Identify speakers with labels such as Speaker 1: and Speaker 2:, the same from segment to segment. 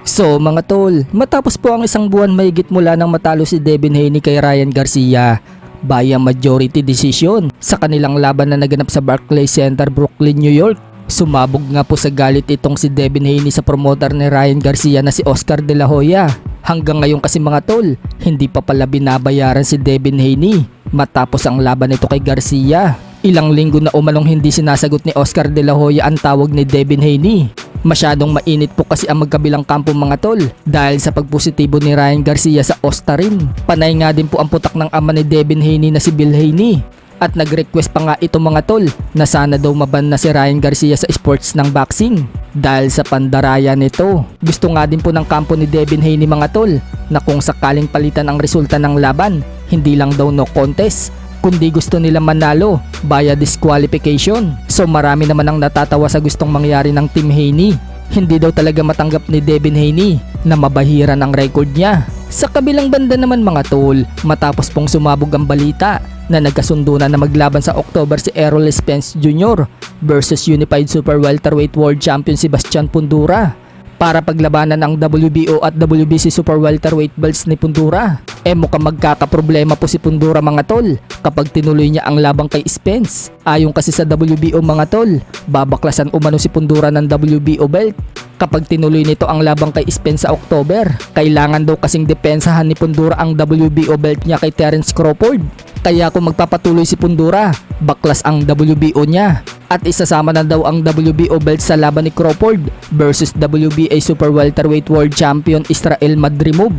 Speaker 1: So mga tol, matapos po ang isang buwan mahigit mula nang matalo si Devin Haney kay Ryan Garcia by a majority decision sa kanilang laban na naganap sa Barclays Center, Brooklyn, New York. Sumabog nga po sa galit itong si Devin Haney sa promoter ni Ryan Garcia na si Oscar De La Hoya. Hanggang ngayon kasi mga tol, hindi pa pala binabayaran si Devin Haney matapos ang laban nito kay Garcia. Ilang linggo na umanong hindi sinasagot ni Oscar De La Hoya ang tawag ni Devin Haney. Masyadong mainit po kasi ang magkabilang kampo mga tol dahil sa pagpositibo ni Ryan Garcia sa Ostarin. Panay nga din po ang putak ng ama ni Devin Haney na si Bill Haney. At nag-request pa nga ito mga tol na sana daw maban na si Ryan Garcia sa sports ng boxing dahil sa pandaraya nito. Gusto nga din po ng kampo ni Devin Haney mga tol na kung sakaling palitan ang resulta ng laban, hindi lang daw no contest, kundi gusto nila manalo via disqualification. So marami naman ang natatawa sa gustong mangyari ng Team Haney. Hindi daw talaga matanggap ni Devin Haney na mabahiran ang record niya. Sa kabilang banda naman mga tol, matapos pong sumabog ang balita na nagkasundo na maglaban sa October si Errol Spence Jr. versus Unified Super Welterweight World Champion Sebastian Fundora para paglabanan ang WBO at WBC Super Welterweight belts ni Fundora. Mukhang magkakaproblema po si Fundora mga tol kapag tinuloy niya ang labang kay Spence. Ayon kasi sa WBO mga tol, babaklasan umano si Fundora ng WBO belt kapag tinuloy nito ang labang kay Spence sa October. Kailangan daw kasing depensahan ni Fundora ang WBO belt niya kay Terence Crawford. Kaya kung magpapatuloy si Fundora, baklas ang WBO niya. At isasama na daw ang WBO belt sa laban ni Crawford versus WBA Super Welterweight World Champion Israel Madrimov.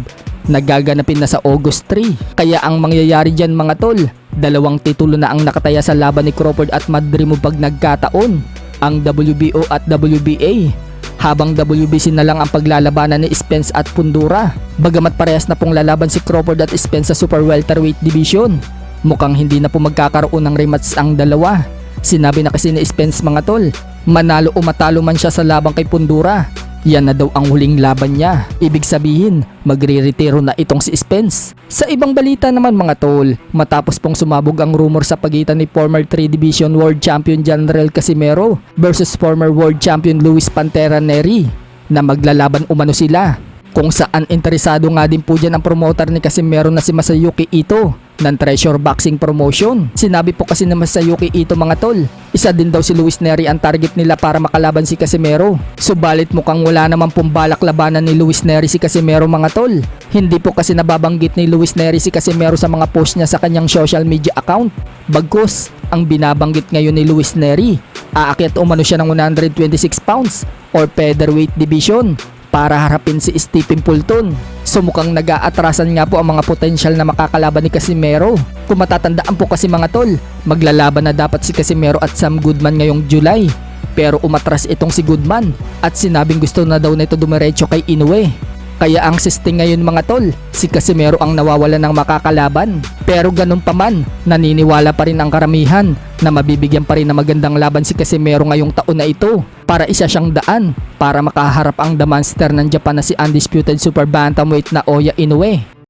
Speaker 1: Nagaganapin na sa August 3. Kaya ang mangyayari dyan mga tol, dalawang titulo na ang nakataya sa laban ni Crawford at Madrimov pag nagkataon, ang WBO at WBA. Habang WBC na lang ang paglalabanan ni Spence at Fundora. Bagamat parehas na pong lalaban si Crawford at Spence sa Super Welterweight Division, mukhang hindi na po magkakaroon ng rematch ang dalawa. Sinabi na kasi ni Spence mga tol, manalo o matalo man siya sa labang kay Fundora, yan na daw ang huling laban niya. Ibig sabihin, magre-retiro na itong si Spence. Sa ibang balita naman mga tol, matapos pong sumabog ang rumor sa pagitan ni former 3 Division World Champion Janrell Casimero versus former World Champion Luis Pantera Neri na maglalaban umano sila. Kung saan interesado nga din po dyan ang promoter ni Casimero na si Masayuki Ito ng Treasure Boxing Promotion. Sinabi po kasi ni Masayuki Ito mga tol, isa din daw si Luis Neri ang target nila para makalaban si Casimero. Subalit mukhang wala naman pong balak labanan ni Luis Neri si Casimero mga tol. Hindi po kasi nababanggit ni Luis Neri si Casimero sa mga post niya sa kanyang social media account. Bagkus, ang binabanggit ngayon ni Luis Neri, aakyat umano siya ng 126 pounds or featherweight division para harapin si Stephen Fulton. So mukhang nag-aatrasan nga po ang mga potensyal na makakalaban ni Casimero. Kung matatandaan po kasi mga tol, maglalaban na dapat si Casimero at Sam Goodman ngayong July. Pero umatras itong si Goodman at sinabing gusto na daw nito dumiretso kay Inoue. Kaya ang sisting ngayon mga tol, si Casimero ang nawawala ng makakalaban. Pero ganun pa man, naniniwala pa rin ang karamihan na mabibigyan pa rin na magandang laban si Casimero ngayong taon na ito para isa siyang daan para makaharap ang The Monster ng Japan na si undisputed super bantamweight na Oya Inoue.